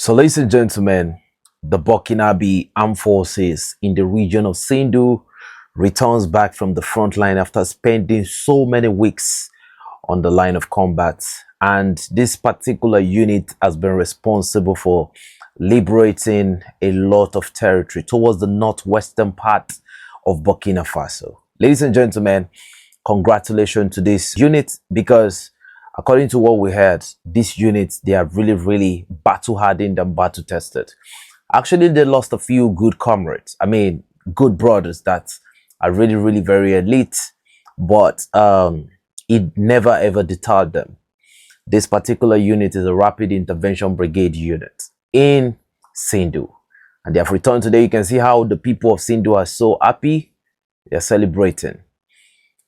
So, ladies and gentlemen, the Burkinabé armed forces in the region of Sindhu returns back from the front line after spending so many weeks on the line of combat. And this particular unit has been responsible for liberating a lot of territory towards the northwestern part of Burkina Faso. Ladies and gentlemen, congratulations to this unit, because according to what we heard, these units, they are really battle hardened and battle tested. Actually, they lost a few good comrades. I mean, good brothers that are really very elite, but it never ever deterred them. This particular unit is a rapid intervention brigade unit in Sindhu, and they have returned today. You can see how the people of Sindhu are so happy. They're celebrating.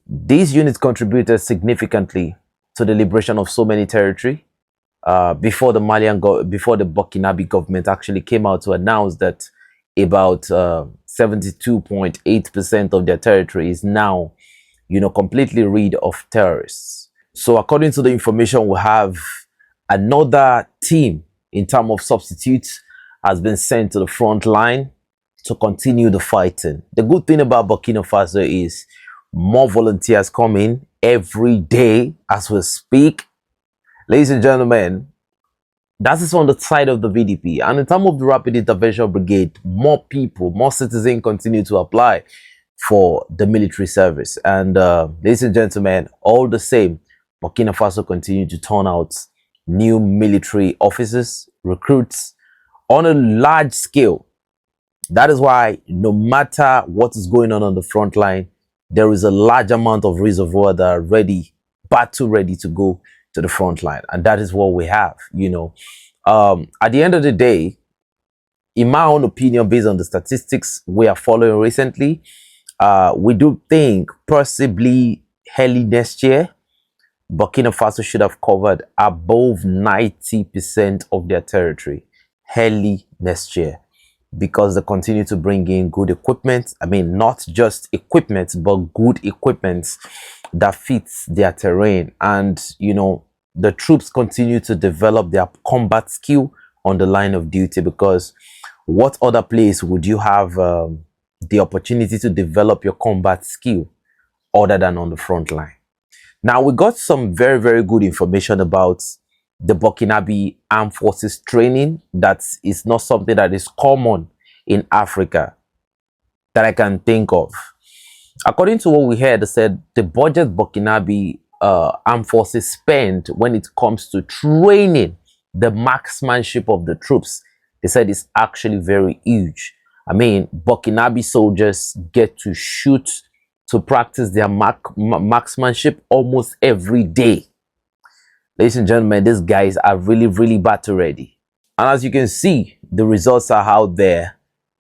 These units contributed significantly to the liberation of so many territory before the Burkinabe government actually came out to announce that about 72.8% of their territory is now, completely rid of terrorists. So according to the information we have, another team in terms of substitutes has been sent to the front line to continue the fighting. The good thing about Burkina Faso is more volunteers come in every day as we speak. Ladies and gentlemen, that is on the side of the VDP. And in terms of the Rapid Intervention Brigade, more people, more citizens continue to apply for the military service. And ladies and gentlemen, all the same, Burkina Faso continue to turn out new military officers, recruits on a large scale. That is why no matter what is going on the front line, there is a large amount of reservoir that are ready, battle ready to go to the front line. And that is what we have, At the end of the day, in my own opinion, based on the statistics we are following recently, we do think possibly early next year, Burkina Faso should have covered above 90% of their territory early next year, because they continue to bring in good equipment. I mean, not just equipment, but good equipment that fits their terrain. And, the troops continue to develop their combat skill on the line of duty, because what other place would you have the opportunity to develop your combat skill other than on the front line? Now, we got some very good information about the Burkinabe Armed Forces training. That is not something that is common in Africa that I can think of. According to what we heard, they said the budget Burkinabe Armed Forces spend when it comes to training the marksmanship of the troops, they said it's actually very huge. I mean, Burkinabe soldiers get to shoot, to practice their marksmanship almost every day. Ladies and gentlemen, these guys are really battle ready. And as you can see, the results are out there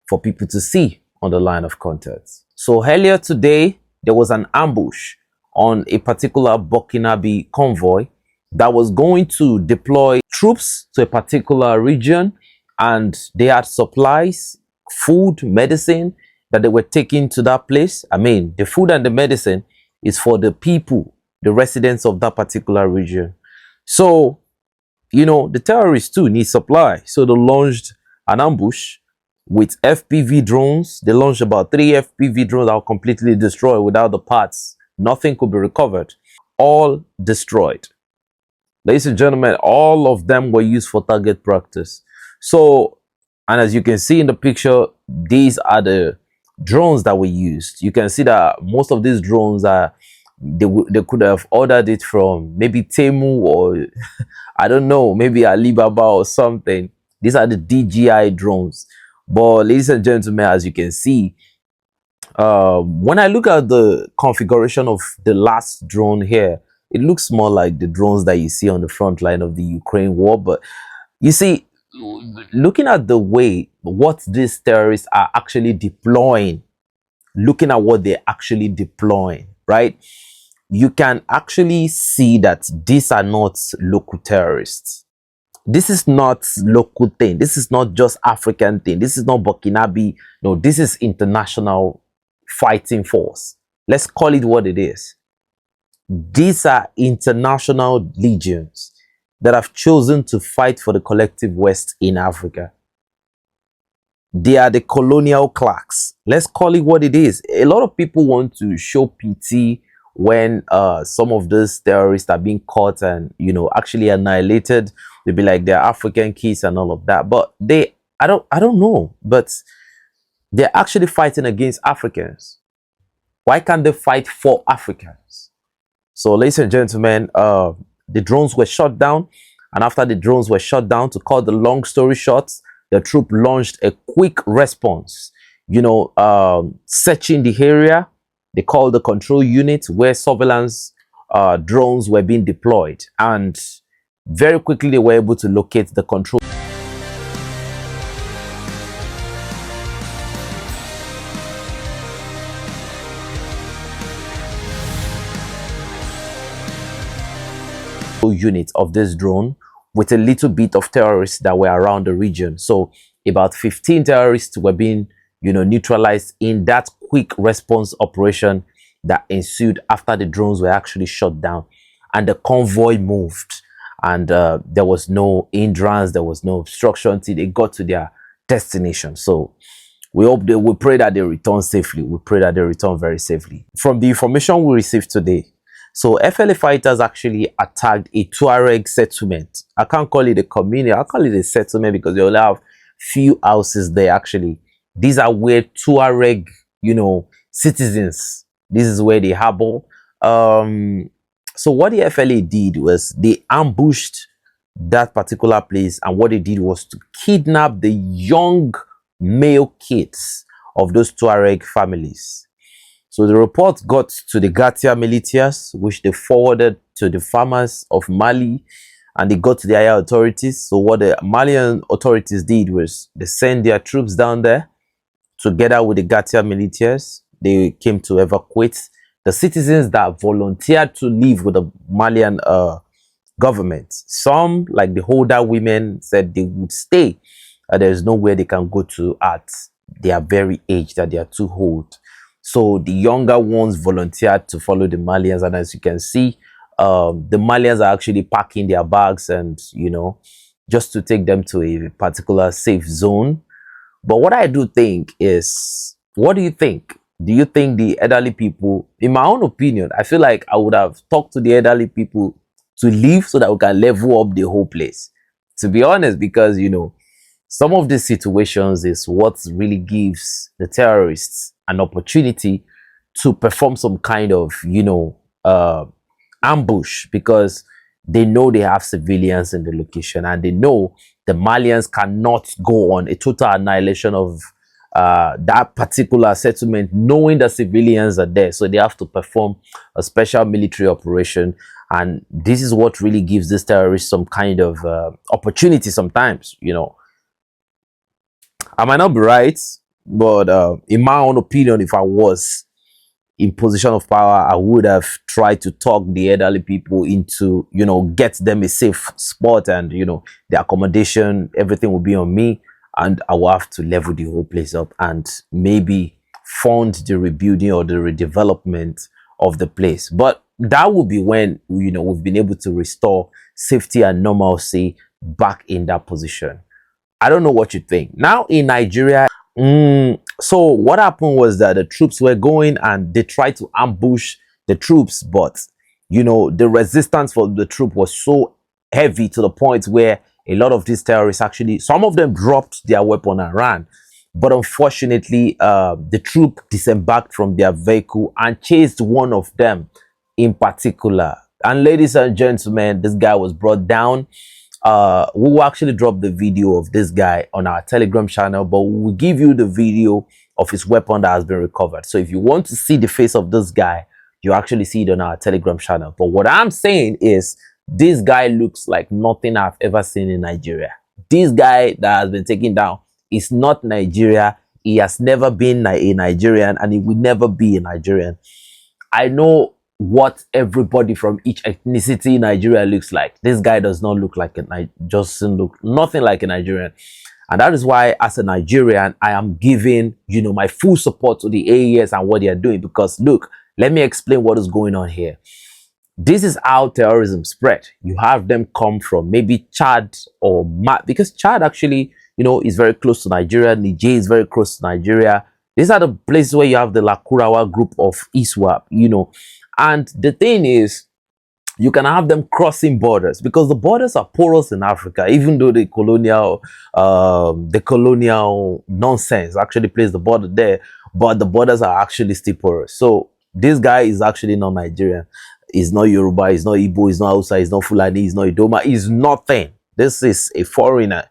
for people to see on the line of contact. So earlier today, there was an ambush on a particular Burkinabe convoy that was going to deploy troops to a particular region, and they had supplies, food, medicine that they were taking to that place. I mean, the food and the medicine is for the people, the residents of that particular region. So, the terrorists too need supply. So they launched an ambush with FPV drones. They launched about 3 FPV drones that were completely destroyed without the parts. Nothing could be recovered. All destroyed. Ladies and gentlemen, all of them were used for target practice. So, and as you can see in the picture, these are the drones that were used. You can see that most of these drones are, they could have ordered it from maybe Temu or I don't know, maybe Alibaba or something. These are the DJI drones. But ladies and gentlemen, as you can see, when I look at the configuration of the last drone here, it looks more like the drones that you see on the front line of the Ukraine war. But you see, looking at the way what these terrorists are actually deploying, looking at what they're actually deploying, right? You can actually see that these are not local terrorists. This is not local thing. This is not just African thing. This is not Burkinabe. No, this is international fighting force. Let's call it what it is. These are international legions. that have chosen to fight for the collective West in Africa. They are the colonial clerks. Let's call it what it is. A lot of people want to show pity when some of these terrorists are being caught and, you know, actually annihilated. They'll be like, they're African kids and all of that. But I don't know, but they're actually fighting against Africans. Why can't they fight for Africans? So, ladies and gentlemen, the drones were shot down. And after the drones were shot down, to cut the long story short, the troop launched a quick response, you know, searching the area. They called the control unit where surveillance drones were being deployed. And very quickly, they were able to locate the control unit of this drone with a little bit of terrorists that were around the region. So about 15 terrorists were being, you know, neutralized in that quick response operation that ensued after the drones were actually shot down and the convoy moved. And there was no hindrance, there was no obstruction till they got to their destination. So we pray that they return safely. We pray that they return very safely. From the information we received today, so FLA fighters actually attacked a Tuareg settlement. I can't call it a community, I'll call it a settlement because they only have few houses there actually. These are where Tuareg, you know, citizens, this is where they harbor. So what the FLA did was they ambushed that particular place, and what they did was to kidnap the young male kids of those Tuareg families. So the report got to the Gatia militias, which they forwarded to the farmers of Mali, and they got to the higher authorities. So what the Malian authorities did was they sent their troops down there together with the Gatia militias. They came to evacuate the citizens that volunteered to live with the Malian government. Some, like the older women, said they would stay. There's nowhere they can go to at their very age, that they are too old. So the younger ones volunteered to follow the Malians, and as you can see, the Malians are actually packing their bags and, you know, just to take them to a particular safe zone. But what I do think is, what do you think? Do you think the elderly people, in my own opinion, I feel like I would have talked to the elderly people to leave so that we can level up the whole place, to be honest, because, you know, some of these situations is what really gives the terrorists an opportunity to perform some kind of, you know, ambush, because they know they have civilians in the location, and they know the Malians cannot go on a total annihilation of that particular settlement knowing the civilians are there. So they have to perform a special military operation, and this is what really gives these terrorists some kind of opportunity sometimes, you know. I might not be right, but in my own opinion, if I was in position of power, I would have tried to talk the elderly people into, you know, get them a safe spot, and, you know, the accommodation, everything will be on me, and I will have to level the whole place up and maybe fund the rebuilding or the redevelopment of the place. But that will be when, you know, we've been able to restore safety and normalcy back in that position. I don't know what you think. Now in Nigeria, so what happened was that the troops were going and they tried to ambush the troops, but, you know, the resistance for the troop was so heavy to the point where a lot of these terrorists actually, some of them dropped their weapon and ran. But unfortunately, the troop disembarked from their vehicle and chased one of them in particular. And ladies and gentlemen, this guy was brought down. We will actually drop the video of this guy on our Telegram channel, but we will give you the video of his weapon that has been recovered. So if you want to see the face of this guy, you actually see it on our Telegram channel. But what I'm saying is, this guy looks like nothing I've ever seen in Nigeria. This guy that has been taken down is not Nigeria. He has never been a Nigerian, and he will never be a Nigerian. I know what everybody from each ethnicity in Nigeria looks like. This guy does not look like doesn't look nothing like a Nigerian. And that is why, as a Nigerian, I am giving, you know, my full support to the AES and what they are doing. Because look, let me explain what is going on here. This is how terrorism spread. You have them come from maybe Chad or because Chad actually, is very close to Nigeria. Niger is very close to Nigeria. These are the places where you have the Lakurawa group of ISWAP, And the thing is, you can have them crossing borders because the borders are porous in Africa, even though the colonial nonsense actually plays the border there, but the borders are actually still porous. So this guy is actually not Nigerian. He's not Yoruba, he's not Igbo, he's not Hausa, he's not Fulani, he's not Idoma, he's nothing. This is a foreigner.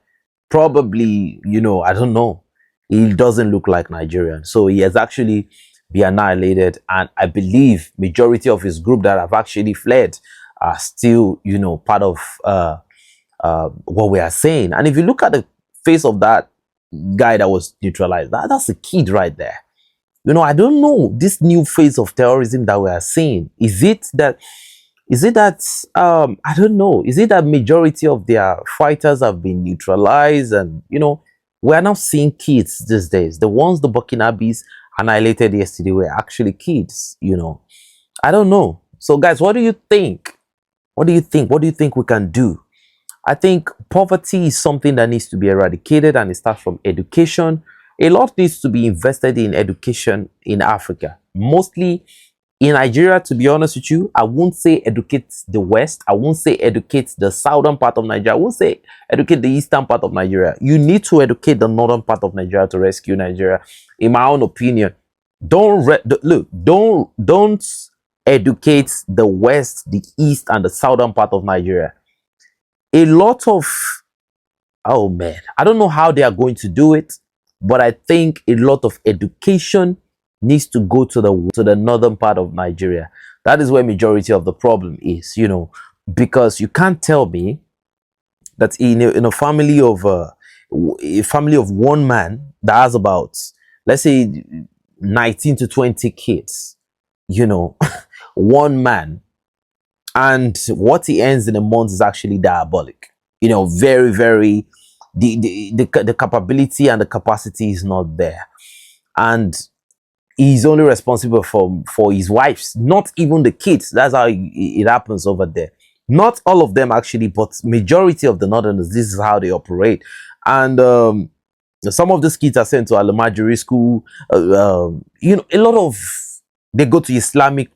Probably, I don't know. He doesn't look like Nigerian. So he has actually been annihilated. And I believe majority of his group that have actually fled are still, part of what we are saying. And if you look at the face of that guy that was neutralized, that's a kid right there. I don't know this new phase of terrorism that we are seeing. Is it that I don't know, is it that majority of their fighters have been neutralized and we are now seeing kids these days? The ones the Burkinabés annihilated yesterday were actually kids. I don't know. So guys, what do you think? What do you think we can do? I think poverty is something that needs to be eradicated, and it starts from education. A lot needs to be invested in education in Africa, mostly in Nigeria. To be honest with you, I won't say educate the West. I won't say educate the southern part of Nigeria. I won't say educate the eastern part of Nigeria. You need to educate the northern part of Nigeria to rescue Nigeria. In my own opinion, don't educate the West, the east, and the southern part of Nigeria. A lot of, oh man, I don't know how they are going to do it. But I think a lot of education needs to go to the northern part of Nigeria. That is where majority of the problem is, because you can't tell me that in a family of one man that has about, let's say, 19 to 20 kids, one man, and what he earns in a month is actually diabolic. Very, very. The capability and the capacity is not there, and he's only responsible for his wives, not even the kids. That's how it happens over there. Not all of them actually, but majority of the northerners, this is how they operate. And some of these kids are sent to Almajiri school. A lot of, they go to Islamic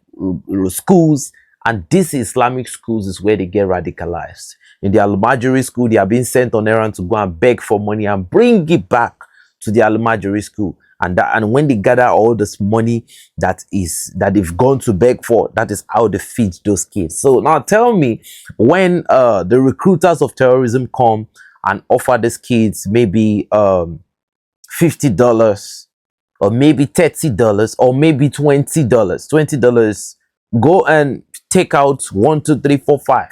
schools, and these Islamic schools is where they get radicalized. In the Al-Majiri school, they are being sent on errand to go and beg for money and bring it back to the Al-Majiri school. And when they gather all this money that they've gone to beg for, that is how they feed those kids. So now tell me, when the recruiters of terrorism come and offer these kids maybe $50 or maybe $30 or maybe $20, go and take out 1, 2, 3, 4, 5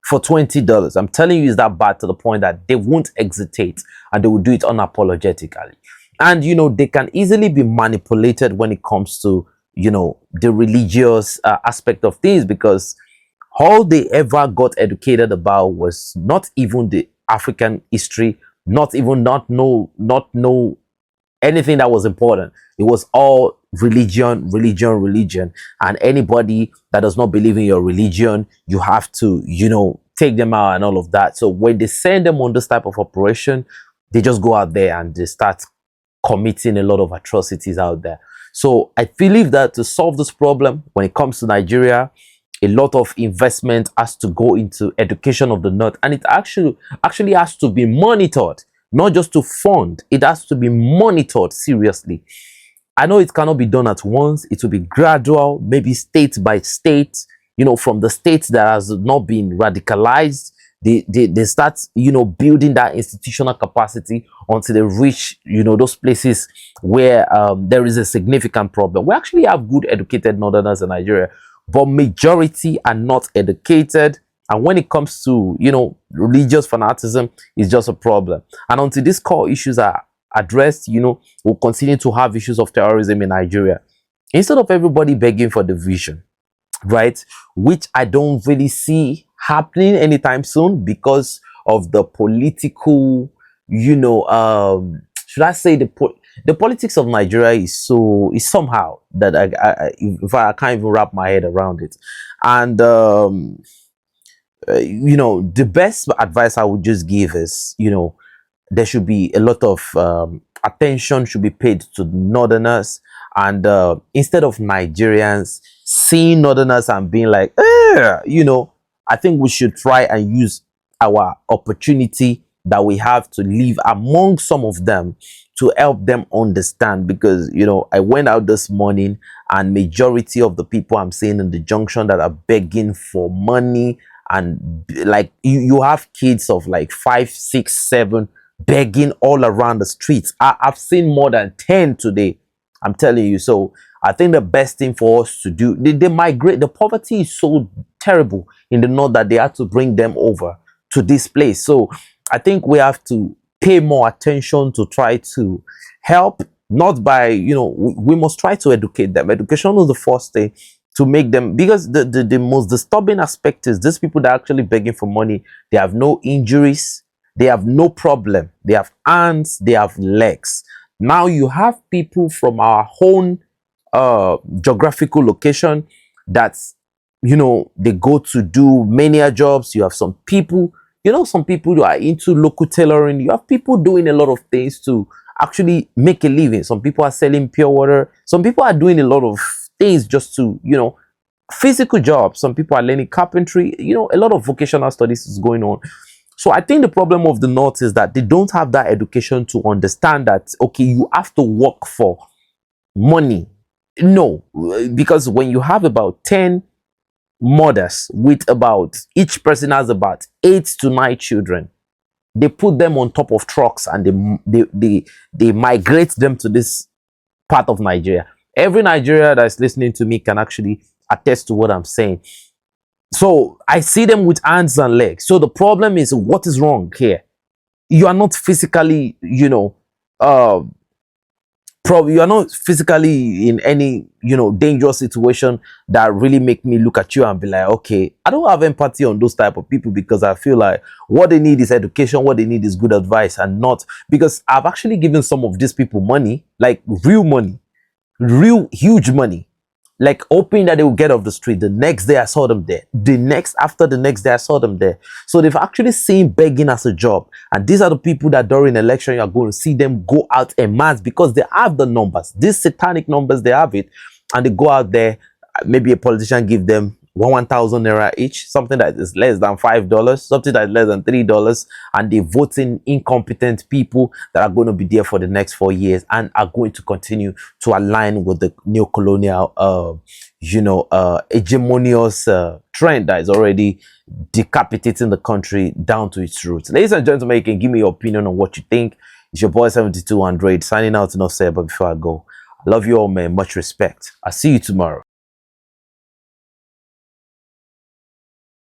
for $20. I'm telling you, is that bad to the point that they won't hesitate and they will do it unapologetically. And they can easily be manipulated when it comes to the religious aspect of things, because all they ever got educated about was not even the African history, not know anything that was important. It was all religion. And anybody that does not believe in your religion, you have to, take them out and all of that. So when they send them on this type of operation, they just go out there and they start committing a lot of atrocities out there. So I believe that to solve this problem, when it comes to Nigeria, a lot of investment has to go into education of the North, and it actually has to be monitored, not just to fund. It has to be monitored seriously. I know it cannot be done at once. It will be gradual, maybe state by state. From the states that has not been radicalized, they start building that institutional capacity until they reach those places where there is a significant problem. We actually have good educated northerners in Nigeria, but majority are not educated, and when it comes to religious fanaticism, is just a problem. And until these core issues are addressed, we'll continue to have issues of terrorism in Nigeria, instead of everybody begging for division, right? Which I don't really see happening anytime soon because of the political, should I say the politics of Nigeria is somehow that I can't even wrap my head around it. And the best advice I would just give is, there should be a lot of attention should be paid to northerners, and instead of Nigerians seeing northerners and being like, I think we should try and use our opportunity that we have to live among some of them to help them understand. Because I went out this morning, and majority of the people I'm seeing in the junction that are begging for money, and like you have kids of like 5, 6, 7 begging all around the streets. I've seen more than 10 today, I'm telling you. So I think the best thing for us to do, they migrate. The poverty is so terrible in the north that they had to bring them over to this place. So I think we have to pay more attention to try to help, not by, we must try to educate them. Education is the first thing to make them, because the most disturbing aspect is these people that are actually begging for money, they have no injuries, they have no problem, they have hands, they have legs. Now you have people from our own geographical location that they go to do menial jobs. You have some people, some people who are into local tailoring. You have people doing a lot of things to actually make a living. Some people are selling pure water. Some people are doing a lot of things just to, physical jobs. Some people are learning carpentry. A lot of vocational studies is going on. So I think the problem of the North is that they don't have that education to understand that, okay, you have to work for money. No, because when you have about 10 mothers with about, each person has about 8 to 9 children, they put them on top of trucks and they migrate them to this part of Nigeria. Every Nigeria that's listening to me can actually attest to what I'm saying. So I see them with hands and legs. So the problem is, what is wrong here? You are not physically, you are not physically in any, dangerous situation that really make me look at you and be like, okay, I don't have empathy on those type of people, because I feel like what they need is education, what they need is good advice, and not, because I've actually given some of these people money, like real money, real huge money, like hoping that they will get off the street. The next day I saw them there. After the next day I saw them there. So they've actually seen begging as a job. And these are the people that during election you are going to see them go out en masse, because they have the numbers, these satanic numbers, they have it, and they go out there. Maybe a politician give them 1,000 naira each, something that is less than $5, something that is less than $3, and they vote in incompetent people that are going to be there for the next 4 years and are going to continue to align with the neo-colonial, hegemonious trend that is already decapitating the country down to its roots. Ladies and gentlemen, you can give me your opinion on what you think. It's your boy 7200 signing out. Enough said, but before I go, I love you all, man. Much respect. I'll see you tomorrow.